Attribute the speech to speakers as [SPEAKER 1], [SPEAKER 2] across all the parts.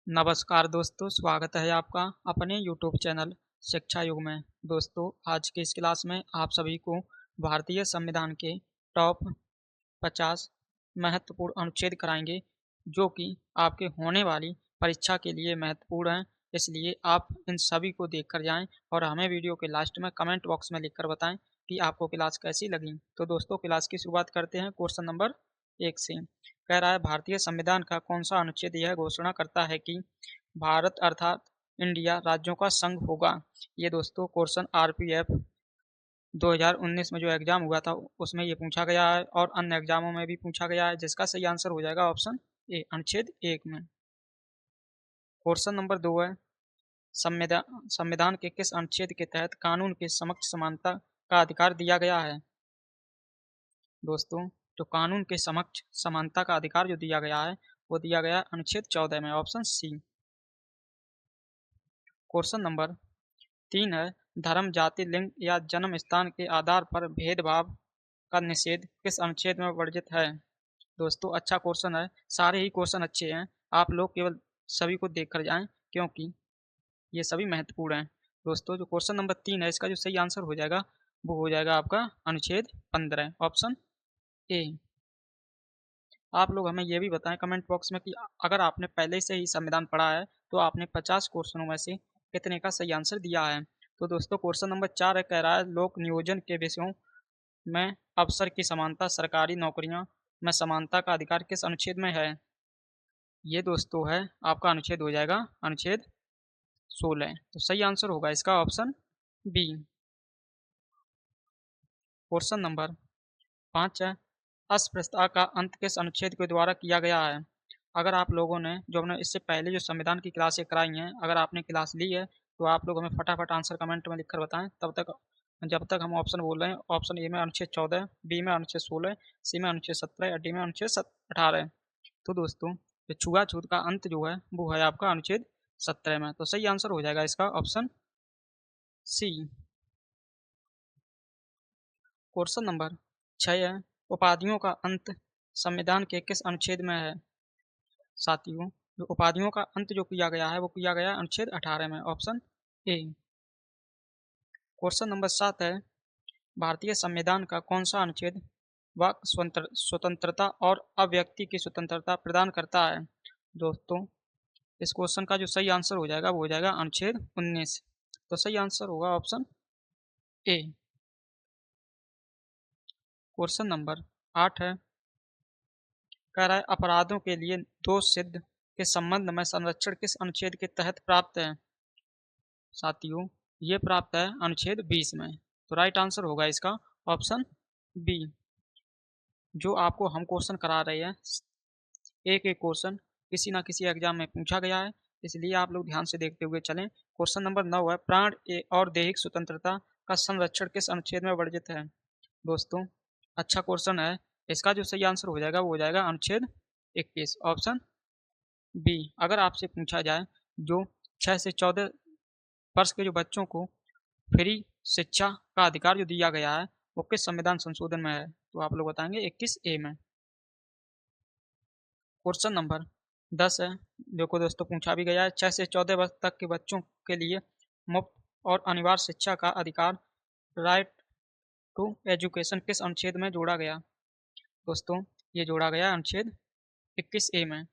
[SPEAKER 1] नमस्कार दोस्तों, स्वागत है आपका अपने यूट्यूब चैनल शिक्षा युग में। दोस्तों, आज की इस क्लास में आप सभी को भारतीय संविधान के टॉप 50 महत्वपूर्ण अनुच्छेद कराएंगे, जो कि आपके होने वाली परीक्षा के लिए महत्वपूर्ण हैं। इसलिए आप इन सभी को देखकर जाएं और हमें वीडियो के लास्ट में कमेंट बॉक्स में लिखकर बताएं कि आपको क्लास कैसी लगी। तो दोस्तों, क्लास की शुरुआत करते हैं क्वेश्चन नंबर 1 से। कह रहा है, भारतीय संविधान का कौन सा अनुच्छेद यह घोषणा करता है कि भारत अर्थात इंडिया राज्यों का संघ होगा। ये दोस्तों क्वेश्चन आरपीएफ 2019 में जो एग्जाम हुआ था उसमें ये पूछा गया है और अन्य एग्जामों में भी पूछा गया है, जिसका सही आंसर हो जाएगा ऑप्शन ए, अनुच्छेद 1 में। क्वेश्चन नंबर 2 है, संविधान संविधान के किस अनुच्छेद के तहत कानून के समक्ष समानता का अधिकार दिया गया है। दोस्तों, जो कानून के समक्ष समानता का अधिकार जो दिया गया है वो दिया गया अनुच्छेद 14 में, ऑप्शन सी। क्वेश्चन नंबर 3 है, धर्म, जाति, लिंग या जन्म स्थान के आधार पर भेदभाव का निषेध किस अनुच्छेद में वर्जित है। दोस्तों, अच्छा क्वेश्चन है, सारे ही क्वेश्चन अच्छे हैं, आप लोग केवल सभी को देख कर जाएं क्योंकि ये सभी महत्वपूर्ण हैं। दोस्तों, जो क्वेश्चन नंबर 3 है इसका जो सही आंसर हो जाएगा वो हो जाएगा आपका अनुच्छेद 15, ऑप्शन ए। आप लोग हमें ये भी बताएं कमेंट बॉक्स में कि अगर आपने पहले से ही संविधान पढ़ा है तो आपने 50 क्वेश्चनों में से कितने का सही आंसर दिया है। तो दोस्तों, क्वेश्चन नंबर 4 है, कह रहा है लोक नियोजन के विषयों में अवसर की समानता, सरकारी नौकरियों में समानता का अधिकार किस अनुच्छेद में है। ये दोस्तों है आपका अनुच्छेद हो जाएगा अनुच्छेद 16। तो सही आंसर होगा इसका ऑप्शन बी। क्वेश्चन नंबर 5 है, अस्पृश्यता का अंत किस अनुच्छेद के द्वारा किया गया है। अगर आप लोगों ने जो हमने इससे पहले जो संविधान की क्लासें कराई हैं, अगर आपने क्लास ली है तो आप लोग हमें फटाफट आंसर कमेंट में लिखकर बताएं। तब तक जब तक हम ऑप्शन बोल रहे हैं, ऑप्शन ए में अनुच्छेद 14, बी में अनुच्छेद 16, सी में अनुच्छेद 17 या डी में अनुच्छेद 18। तो दोस्तों, ये छुआछूत का अंत जो है वो है आपका अनुच्छेद 17 में। तो सही आंसर हो जाएगा इसका ऑप्शन सी। क्वेश्चन नंबर 6 है, उपाधियों का अंत संविधान के किस अनुच्छेद में है। साथियों, जो उपाधियों का अंत जो किया गया है वो किया गया अनुच्छेद 18 में, ऑप्शन ए। क्वेश्चन नंबर 7 है, भारतीय संविधान का कौन सा अनुच्छेद वाक स्वतंत्रता और अव्यक्ति की स्वतंत्रता प्रदान करता है। दोस्तों, इस क्वेश्चन का जो सही आंसर हो जाएगा वो हो जाएगा अनुच्छेद 19। तो सही आंसर होगा ऑप्शन ए। क्वेश्चन नंबर 8 है, कह रहा है अपराधों के लिए दोष सिद्ध के संबंध में संरक्षण किस अनुच्छेद के तहत प्राप्त है। साथियों, ये प्राप्त है अनुच्छेद 20 में। तो राइट आंसर होगा इसका ऑप्शन बी। जो आपको हम क्वेश्चन करा रहे हैं, एक एक क्वेश्चन किसी ना किसी एग्जाम में पूछा गया है, इसलिए आप लोग ध्यान से देखते हुए चलें। क्वेश्चन नंबर 9 है, प्राण और दैहिक स्वतंत्रता का संरक्षण किस अनुच्छेद में वर्जित है। दोस्तों, अच्छा क्वेश्चन है, इसका जो सही आंसर हो जाएगा वो हो जाएगा अनुच्छेद 21, ऑप्शन बी। अगर आपसे पूछा जाए जो 6 से 14 वर्ष के जो बच्चों को फ्री शिक्षा का अधिकार जो दिया गया है वो किस संविधान संशोधन में है, तो आप लोग बताएंगे 21A में। क्वेश्चन नंबर 10 है, जो को दोस्तों पूछा भी गया है, 6 से 14 वर्ष तक के बच्चों के लिए मुफ्त और अनिवार्य शिक्षा का अधिकार, राइट टू एजुकेशन किस अनुच्छेद में जोड़ा गया। दोस्तों, ये जोड़ा गया अनुच्छेद 21A में।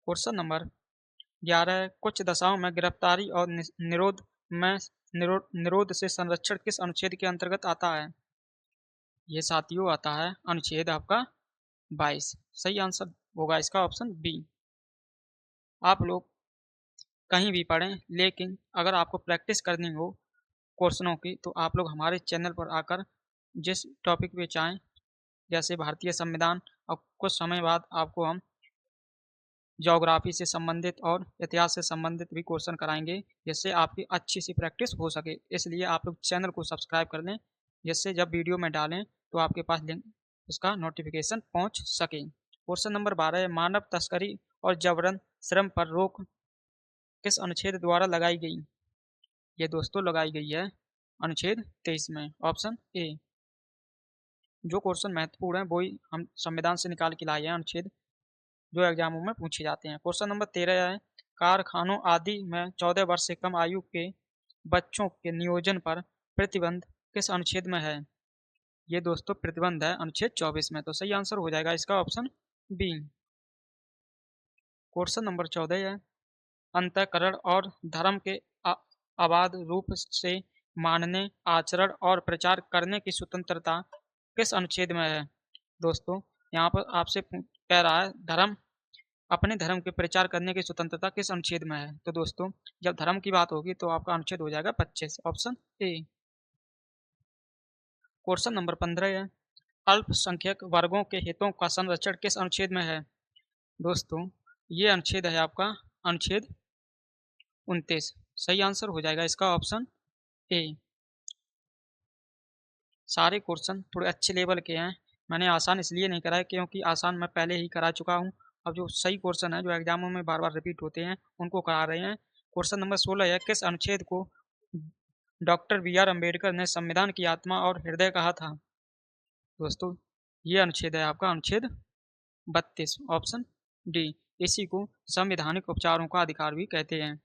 [SPEAKER 1] क्वेश्चन नंबर 11 है, कुछ दशाओं में गिरफ्तारी और निरोध में निरोध से संरक्षण किस अनुच्छेद के अंतर्गत आता है। ये साथियों आता है अनुच्छेद आपका 22। सही आंसर होगा इसका ऑप्शन बी। आप लोग कहीं भी पढ़ें, लेकिन अगर आपको प्रैक्टिस करनी हो क्वेश्चनों की तो आप लोग हमारे चैनल पर आकर जिस टॉपिक पे चाहें, जैसे भारतीय संविधान, और कुछ समय बाद आपको हम ज्योग्राफी से संबंधित और इतिहास से संबंधित भी क्वेश्चन कराएंगे, जिससे आपकी अच्छी सी प्रैक्टिस हो सके। इसलिए आप लोग चैनल को सब्सक्राइब कर लें, जिससे जब वीडियो में डालें तो आपके पास लिंक उसका नोटिफिकेशन पहुंच सके। क्वेश्चन नंबर 12 है, मानव तस्करी और जबरन श्रम पर रोक किस अनुच्छेद द्वारा लगाई गई। ये दोस्तों लगाई गई है अनुच्छेद 23 में, ऑप्शन ए। जो क्वेश्चन महत्वपूर्ण है वही हम संविधान से निकाल के लाए हैं अनुच्छेद जो एग्जामों में पूछे जाते हैं। क्वेश्चन नंबर 13 है, कारखानों आदि में 14 वर्ष से कम आयु के बच्चों के नियोजन पर प्रतिबंध किस अनुच्छेद में है? ये दोस्तों प्रतिबंध है अनुच्छेद 24 में। तो सही आंसर हो जाएगा इसका ऑप्शन बी। क्वेश्चन नंबर 14 है, अंतःकरण और धर्म के अबाध रूप से मानने, आचरण और प्रचार करने की स्वतंत्रता किस अनुच्छेद में है? दोस्तों यहाँ पर आपसे कह रहा है धर्म, अपने धर्म के प्रचार करने की स्वतंत्रता किस अनुच्छेद में है? तो दोस्तों जब धर्म की बात होगी तो आपका अनुच्छेद हो जाएगा 25, ऑप्शन ए। क्वेश्चन नंबर 15 है, अल्पसंख्यक वर्गों के हितों का संरक्षण किस अनुच्छेद में है? दोस्तों ये अनुच्छेद है आपका अनुच्छेद 29। सही आंसर हो जाएगा इसका ऑप्शन ए। सारे क्वेश्चन थोड़े अच्छे लेवल के हैं, मैंने आसान इसलिए नहीं कराया क्योंकि आसान मैं पहले ही करा चुका हूँ। अब जो सही क्वेश्चन है जो एग्जामों में बार बार रिपीट होते हैं उनको करा रहे हैं। क्वेश्चन नंबर 16 है, किस अनुच्छेद को डॉक्टर बी.आर. अम्बेडकर ने संविधान की आत्मा और हृदय कहा था? दोस्तों ये अनुच्छेद है आपका अनुच्छेद 32, ऑप्शन डी। इसी को संवैधानिक उपचारों का अधिकार भी कहते हैं।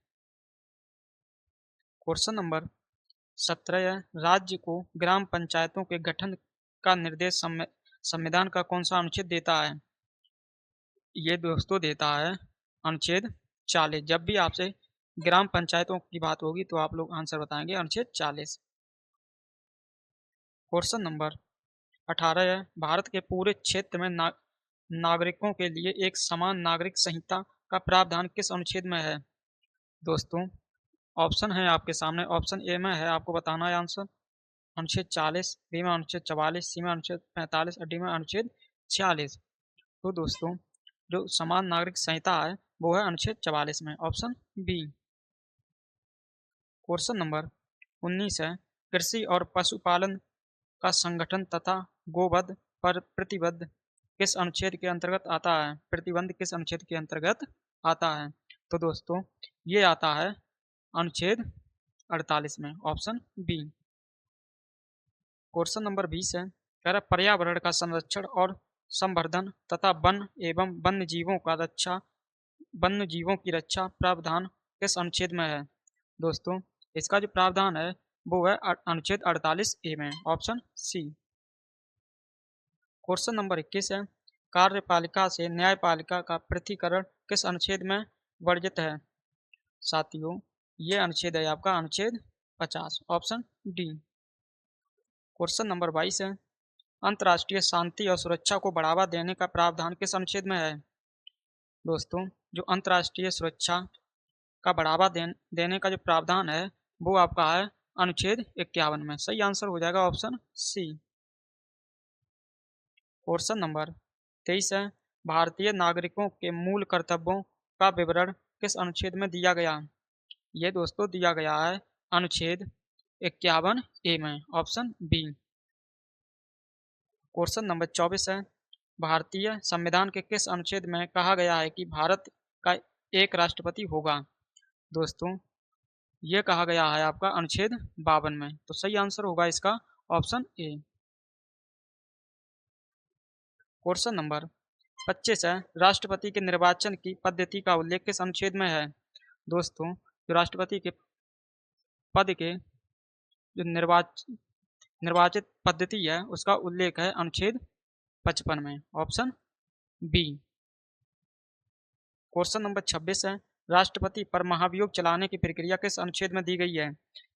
[SPEAKER 1] क्वेश्चन नंबर 17 है, राज्य को ग्राम पंचायतों के गठन का निर्देश संविधान का कौन सा अनुच्छेद देता है? ये दोस्तों देता है अनुच्छेद 40। जब भी आपसे ग्राम पंचायतों की बात होगी तो आप लोग आंसर बताएंगे अनुच्छेद 40। क्वेश्चन नंबर 18 है, भारत के पूरे क्षेत्र में नागरिकों के लिए एक समान नागरिक संहिता का प्रावधान किस अनुच्छेद में है? दोस्तों ऑप्शन है आपके सामने, ऑप्शन ए में है, आपको बताना है आंसर अनुच्छेद 40, बी में अनुच्छेद 44, सी में अनुच्छेद 45 और डी में अनुच्छेद 46। तो दोस्तों जो समान नागरिक संहिता है वो है अनुच्छेद 44 में, ऑप्शन बी। क्वेश्चन नंबर 19 है, कृषि और पशुपालन का संगठन तथा गोवध पर प्रतिबंध किस अनुच्छेद के अंतर्गत आता है? प्रतिबंध किस अनुच्छेद के अंतर्गत आता है? तो दोस्तों ये आता है अनुच्छेद 48 में, ऑप्शन बी। क्वेश्चन नंबर 20 है, कह रहा पर्यावरण का संरक्षण और संवर्धन तथा वन एवं वन्य जीवों की रक्षा प्रावधान किस अनुच्छेद में है? दोस्तों इसका जो प्रावधान है वो है अनुच्छेद 48 ए में, ऑप्शन सी। क्वेश्चन नंबर 21 है, कार्यपालिका से न्यायपालिका का पृथकीकरण किस अनुच्छेद में वर्जित है? साथियों ये अनुच्छेद है आपका अनुच्छेद 50, ऑप्शन डी। क्वेश्चन नंबर 22 है, अंतर्राष्ट्रीय शांति और सुरक्षा को बढ़ावा देने का प्रावधान किस अनुच्छेद में है? दोस्तों जो अंतर्राष्ट्रीय सुरक्षा का बढ़ावा देने का जो प्रावधान है वो आपका है अनुच्छेद 51 में। सही आंसर हो जाएगा ऑप्शन सी। क्वेश्चन नंबर 23 है, भारतीय नागरिकों के मूल कर्तव्यों का विवरण किस अनुच्छेद में दिया गया? ये दोस्तों दिया गया है अनुच्छेद 51 ए में, ऑप्शन बी। क्वेश्चन नंबर 24 है, भारतीय संविधान के किस अनुच्छेद में कहा गया है कि भारत का एक राष्ट्रपति होगा? दोस्तों ये कहा गया है आपका अनुच्छेद 52 में। तो सही आंसर होगा इसका ऑप्शन ए। क्वेश्चन नंबर 25 है, राष्ट्रपति के निर्वाचन की पद्धति का उल्लेख किस अनुच्छेद में है? दोस्तों जो राष्ट्रपति के पद के जो निर्वाचित पद्धति है उसका उल्लेख है अनुच्छेद 55 में, ऑप्शन बी। क्वेश्चन नंबर 26 है, राष्ट्रपति पर महाभियोग चलाने की प्रक्रिया किस अनुच्छेद में दी गई है?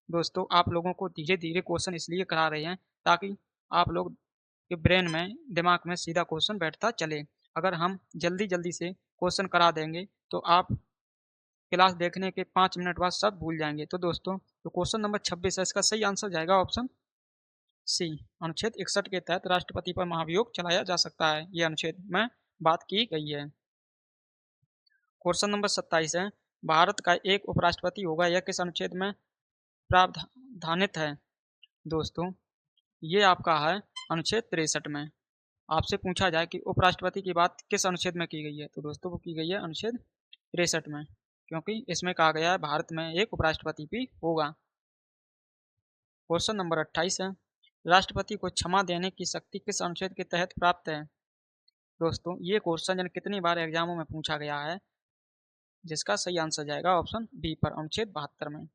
[SPEAKER 1] दोस्तों आप लोगों को धीरे धीरे क्वेश्चन इसलिए करा रहे हैं ताकि आप लोग के ब्रेन में, दिमाग में सीधा क्वेश्चन बैठता चले। अगर हम जल्दी जल्दी से क्वेश्चन करा देंगे तो आप क्लास देखने के 5 मिनट बाद सब भूल जाएंगे। तो दोस्तों तो क्वेश्चन नंबर 26 है इसका सही आंसर जाएगा ऑप्शन सी। अनुच्छेद 61 के तहत राष्ट्रपति पर महाभियोग चलाया जा सकता है, ये अनुच्छेद में बात की गई है। क्वेश्चन नंबर 27 है, भारत का एक उपराष्ट्रपति होगा यह किस अनुच्छेद में प्रावधानित है? दोस्तों ये आपका है अनुच्छेद 63 में। आपसे पूछा जाए कि उपराष्ट्रपति की बात किस अनुच्छेद में की गई है तो दोस्तों वो की गई है अनुच्छेद 63 में, क्योंकि इसमें कहा गया है भारत में एक उपराष्ट्रपति भी होगा। क्वेश्चन नंबर 28 है, राष्ट्रपति को क्षमा देने की शक्ति किस अनुच्छेद के तहत प्राप्त है? दोस्तों ये क्वेश्चन कितनी बार एग्जामों में पूछा गया है, जिसका सही आंसर जाएगा ऑप्शन बी पर, अनुच्छेद 72 में।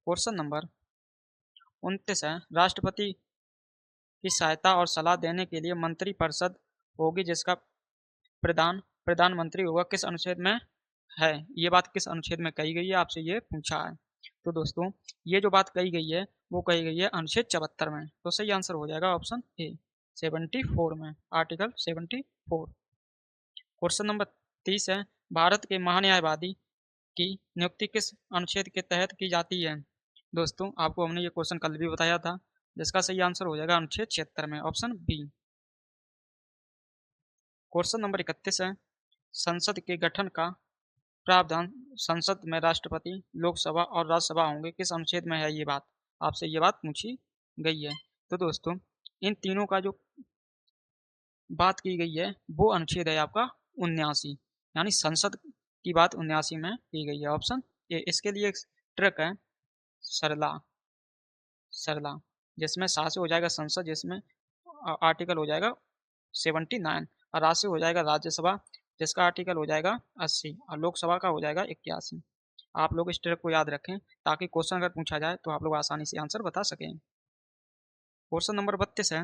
[SPEAKER 1] क्वेश्चन नंबर 29 है, राष्ट्रपति की सहायता और सलाह देने के लिए मंत्रिपरिषद होगी जिसका प्रधानमंत्री होगा, किस अनुच्छेद में है? ये बात किस अनुच्छेद में कही गई है, आपसे ये पूछा है। तो दोस्तों ये जो बात कही गई है वो कही गई है अनुच्छेद 74 में। तो सही आंसर हो जाएगा ऑप्शन ए 74 में, आर्टिकल 74। क्वेश्चन नंबर 30 है, भारत के महान्यायवादी की नियुक्ति किस अनुच्छेद के तहत की जाती है? दोस्तों आपको हमने ये क्वेश्चन कल भी बताया था, जिसका सही आंसर हो जाएगा अनुच्छेद 76 में, ऑप्शन बी। क्वेश्चन नंबर 31 है, संसद के गठन का प्रावधान, संसद में राष्ट्रपति, लोकसभा और राज्यसभा होंगे, किस अनुच्छेद में है ये बात? आपसे ये बात पूछी गई है। तो दोस्तों इन तीनों का जो बात की गई है वो अनुच्छेद है आपका 79, यानी संसद की बात 79 में की गई है, ऑप्शन ए। इसके लिए एक ट्रिक है, सरला सरला, जिसमें सा से हो जाएगा संसद, जिसमें आर्टिकल हो जाएगा 79, और रा से हो जाएगा राज्यसभा, जिसका आर्टिकल हो जाएगा 80, और लोकसभा का हो जाएगा 81। आप लोग इस ट्रिक को याद रखें ताकि क्वेश्चन अगर पूछा जाए तो आप लोग आसानी से आंसर बता सकें। क्वेश्चन नंबर 32 है,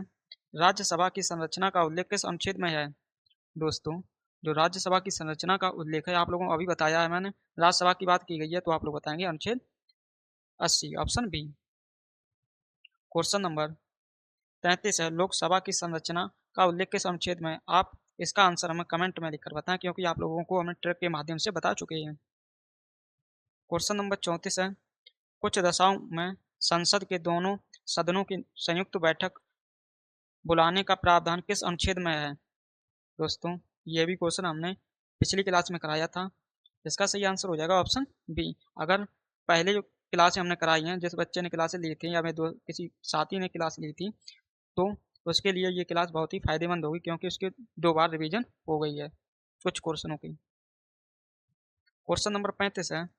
[SPEAKER 1] राज्यसभा की संरचना का उल्लेख किस अनुच्छेद में है? दोस्तों जो राज्यसभा की संरचना का उल्लेख है, आप लोगों को अभी बताया है मैंने, राज्यसभा की बात की गई है, तो आप लोग बताएंगे अनुच्छेद 80, ऑप्शन बी। क्वेश्चन नंबर 33 है, लोकसभा की संरचना का उल्लेख किस अनुच्छेद में? आप इसका आंसर हमें कमेंट में लिखकर बताएं, क्योंकि आप लोगों को हमें ट्रिक के माध्यम से बता चुके हैं। क्वेश्चन नंबर 34 है, कुछ दशाओं में संसद के दोनों सदनों की संयुक्त बैठक बुलाने का प्रावधान किस अनुच्छेद में है? दोस्तों ये भी क्वेश्चन हमने पिछली क्लास में कराया था, इसका सही आंसर हो जाएगा ऑप्शन बी। अगर पहले जो क्लासें हमने कराई हैं, जिस बच्चे ने क्लासें ली थी या किसी साथी ने क्लास ली थी, तो उसके लिए ये क्लास बहुत ही फायदेमंद होगी, क्योंकि उसके 2 बार रिवीजन हो गई है कुछ क्वेश्चनों की। क्वेश्चन नंबर 35 है,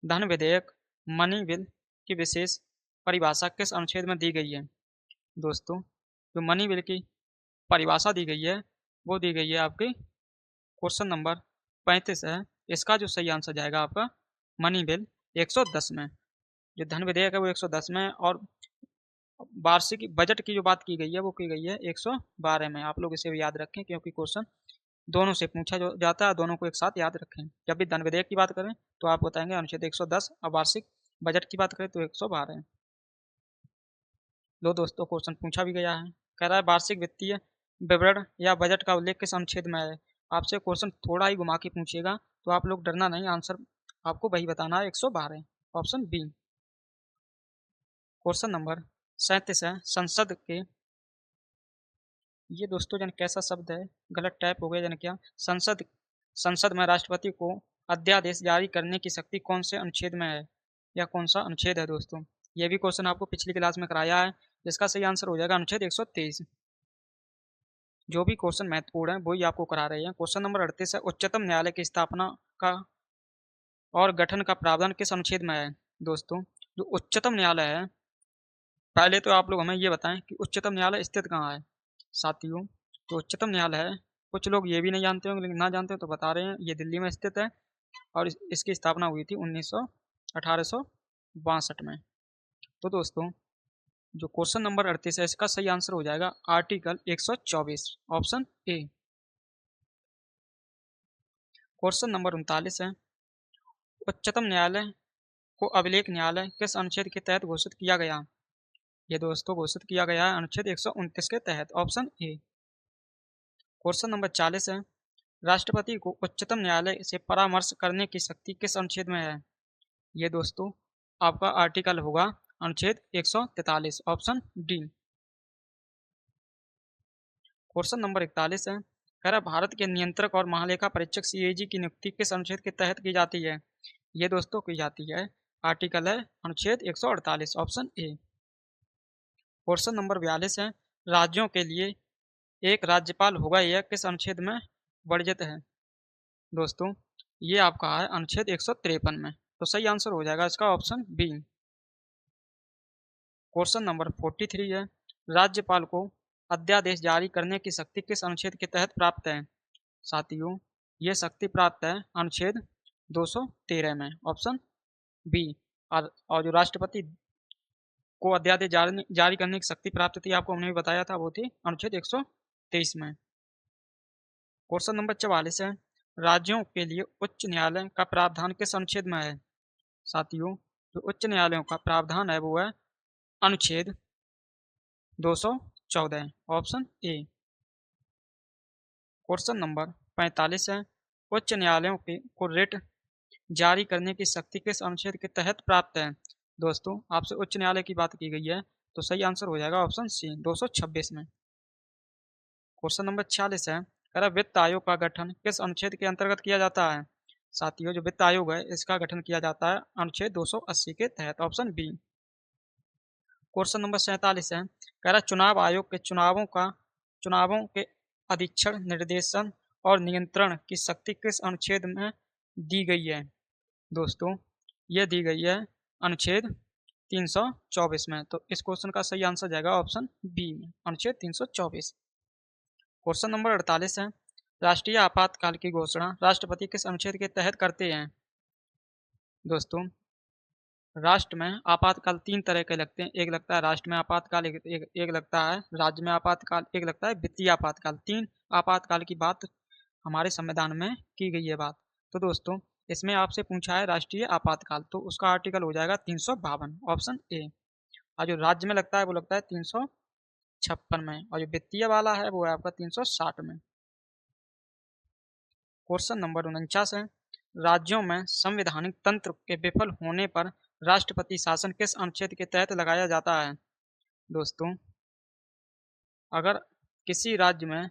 [SPEAKER 1] धन विधेयक मनी बिल की विशेष परिभाषा किस अनुच्छेद में दी गई है? दोस्तों जो मनी बिल की परिभाषा दी गई है वो दी गई है आपकी क्वेश्चन नंबर 35 है, इसका जो सही आंसर जाएगा आपका मनी बिल 110 में। जो धन विधेयक है वो 110 में, और वार्षिक बजट की जो बात की गई है वो की गई है 112 में। आप लोग इसे भी याद रखें, क्योंकि क्वेश्चन दोनों से पूछा जाता है, दोनों को एक साथ याद रखें। जब भी धन विधेयक की बात करें तो आप बताएंगे अनुच्छेद 110, और वार्षिक बजट की बात करें तो 112। लो दोस्तों क्वेश्चन पूछा भी गया है, कह रहा है वार्षिक वित्तीय विवरण या बजट का उल्लेख किस अनुच्छेद में है? आपसे क्वेश्चन थोड़ा ही घुमा के पूछेगा, तो आप लोग डरना नहीं, आंसर आपको वही बताना है, 112, ऑप्शन बी। क्वेश्चन नंबर 37 है, संसद के, ये दोस्तों जन कैसा शब्द है, गलत टाइप हो गया जन क्या, संसद में राष्ट्रपति को अध्यादेश जारी करने की शक्ति कौन से अनुच्छेद में है, या कौन सा अनुच्छेद है? दोस्तों ये भी क्वेश्चन आपको पिछली क्लास में कराया है, जिसका सही आंसर हो जाएगा अनुच्छेद 123। जो भी क्वेश्चन महत्वपूर्ण है वही आपको करा रहे हैं। क्वेश्चन नंबर 38 है, उच्चतम न्यायालय की स्थापना का और गठन का प्रावधान किस अनुच्छेद में है? दोस्तों जो उच्चतम न्यायालय है, पहले तो आप लोग हमें ये बताएं कि उच्चतम न्यायालय स्थित कहाँ है। साथियों जो उच्चतम न्यायालय है, कुछ लोग ये भी नहीं जानते होंगे, लेकिन ना जानते हो तो बता रहे हैं, ये दिल्ली में स्थित है, और इसकी स्थापना हुई थी 1862 में। तो दोस्तों जो क्वेश्चन नंबर 38 है, इसका सही आंसर हो जाएगा article 124, option A. Question number 39 है, उच्चतम न्यायालय को अभिलेख न्यायालय किस अनुच्छेद के तहत घोषित किया गया? ये दोस्तों घोषित किया गया है अनुच्छेद 129 के तहत, ऑप्शन ए। क्वेश्चन नंबर 40 है, राष्ट्रपति को उच्चतम न्यायालय से परामर्श करने की शक्ति किस अनुच्छेद में है? ये दोस्तों आपका आर्टिकल होगा अनुच्छेद 143, ऑप्शन डी। क्वेश्चन नंबर 41 है, कह रहा भारत के नियंत्रक और महालेखा परीक्षक सीएजी की नियुक्ति किस अनुच्छेद के तहत की जाती है? ये दोस्तों की जाती है, आर्टिकल है अनुच्छेद 148, ऑप्शन ए। क्वेश्चन नंबर 42 है, राज्यों के लिए एक राज्यपाल होगा, यह किस अनुच्छेद में वर्जित है? दोस्तों ये आपका है अनुच्छेद 153 में, तो सही आंसर हो जाएगा इसका ऑप्शन बी। क्वेश्चन नंबर 43 है, राज्यपाल को अध्यादेश जारी करने की शक्ति किस अनुच्छेद के तहत प्राप्त है? साथियों, ये शक्ति प्राप्त है अनुच्छेद 213 में, ऑप्शन बी। और जो राष्ट्रपति को अध्यादेश जारी करने की शक्ति प्राप्त थी, आपको हमने भी बताया था, वो थी अनुच्छेद 123 में। क्वेश्चन नंबर 44 है, राज्यों के लिए उच्च न्यायालय का प्रावधान किस अनुच्छेद में है? साथियों, जो उच्च न्यायालयों का प्रावधान है वो है अनुच्छेद 214, ऑप्शन ए। क्वेश्चन नंबर 45 है, उच्च न्यायालयों को रिट जारी करने की शक्ति किस अनुच्छेद के तहत प्राप्त है? दोस्तों, आपसे उच्च न्यायालय की बात की गई है, तो सही आंसर हो जाएगा ऑप्शन सी, 226 में। क्वेश्चन नंबर 46 है, कह वित्त आयोग का गठन किस अनुच्छेद के अंतर्गत किया जाता है? साथियों, जो वित्त आयोग है इसका गठन किया जाता है अनुच्छेद 280 के तहत, ऑप्शन बी। क्वेश्चन नंबर 47 है, कह रहा चुनाव आयोग के चुनावों के अधीक्षण, निर्देशन और नियंत्रण की शक्ति किस अनुच्छेद में दी गई है? दोस्तों, ये दी गई है अनुच्छेद 324 में, तो इस क्वेश्चन का सही आंसर जाएगा ऑप्शन बी में, अनुच्छेद 324। क्वेश्चन नंबर 48 है, राष्ट्रीय आपातकाल की घोषणा राष्ट्रपति किस अनुच्छेद के तहत करते हैं? दोस्तों, राष्ट्र में आपातकाल 3 तरह के लगते हैं, एक लगता है राष्ट्र में आपातकाल, एक लगता है राज्य में आपातकाल, एक लगता है वित्तीय आपातकाल। 3 आपातकाल की बात हमारे संविधान में की गई है बात। तो दोस्तों, इसमें आपसे पूछा है राष्ट्रीय आपातकाल, तो उसका आर्टिकल हो जाएगा 352, ऑप्शन ए। और जो राज्य में लगता है वो लगता है 356 में, और जो वित्तीय वाला है वो है आपका 360 में। क्वेश्चन नंबर 49 है, राज्यों में संवैधानिक तंत्र के विफल होने पर राष्ट्रपति शासन किस अनुच्छेद के तहत लगाया जाता है? दोस्तों, अगर किसी राज्य में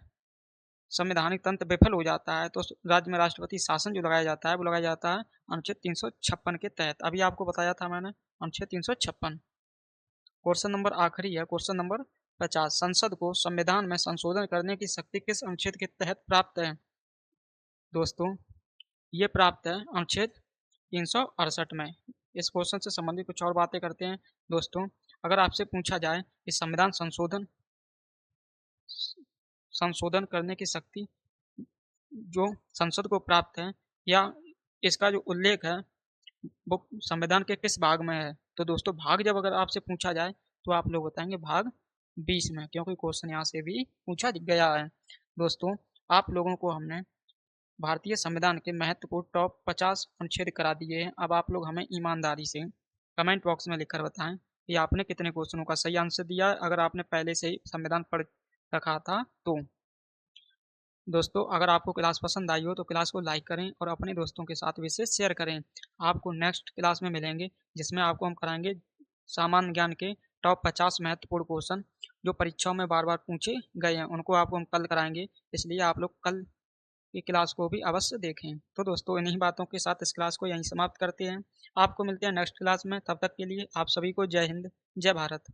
[SPEAKER 1] संवैधानिक तंत्र विफल हो जाता है तो उस राज्य में राष्ट्रपति शासन जो लगाया जाता है वो लगाया जाता है अनुच्छेद 356 के तहत। अभी आपको बताया था मैंने, अनुच्छेद 356। क्वेश्चन नंबर आखिरी है, क्वेश्चन नंबर 50, संसद को संविधान में संशोधन करने की शक्ति किस अनुच्छेद के तहत प्राप्त है? दोस्तों, ये प्राप्त है अनुच्छेद 368 में। इस क्वेश्चन से संबंधित कुछ और बातें करते हैं। दोस्तों, अगर आपसे पूछा जाए कि संविधान संशोधन करने की शक्ति जो संसद को प्राप्त है, या इसका जो उल्लेख है वो संविधान के किस भाग में है, तो दोस्तों भाग जब अगर आपसे पूछा जाए तो आप लोग बताएंगे भाग 20 में, क्योंकि क्वेश्चन यहाँ से भी पूछा गया है। दोस्तों, आप लोगों को हमने भारतीय संविधान के महत्वपूर्ण टॉप 50 अनुच्छेद करा दिए हैं। अब आप लोग हमें ईमानदारी से कमेंट बॉक्स में लिखकर बताएं कि आपने कितने क्वेश्चनों का सही आंसर दिया है, अगर आपने पहले से ही संविधान पढ़ रखा था तो। दोस्तों, अगर आपको क्लास पसंद आई हो तो क्लास को लाइक करें और अपने दोस्तों के साथ विशेष शेयर करें। आपको नेक्स्ट क्लास में मिलेंगे जिसमें आपको हम कराएंगे सामान्य ज्ञान के टॉप 50 महत्वपूर्ण क्वेश्चन जो परीक्षाओं में बार बार पूछे गए हैं, उनको आपको हम कल कराएंगे, इसलिए आप लोग कल की क्लास को भी अवश्य देखें। तो दोस्तों, इन्हीं बातों के साथ इस क्लास को यहीं समाप्त करते हैं। आपको मिलते हैं नेक्स्ट क्लास में, तब तक के लिए आप सभी को जय हिंद, जय भारत।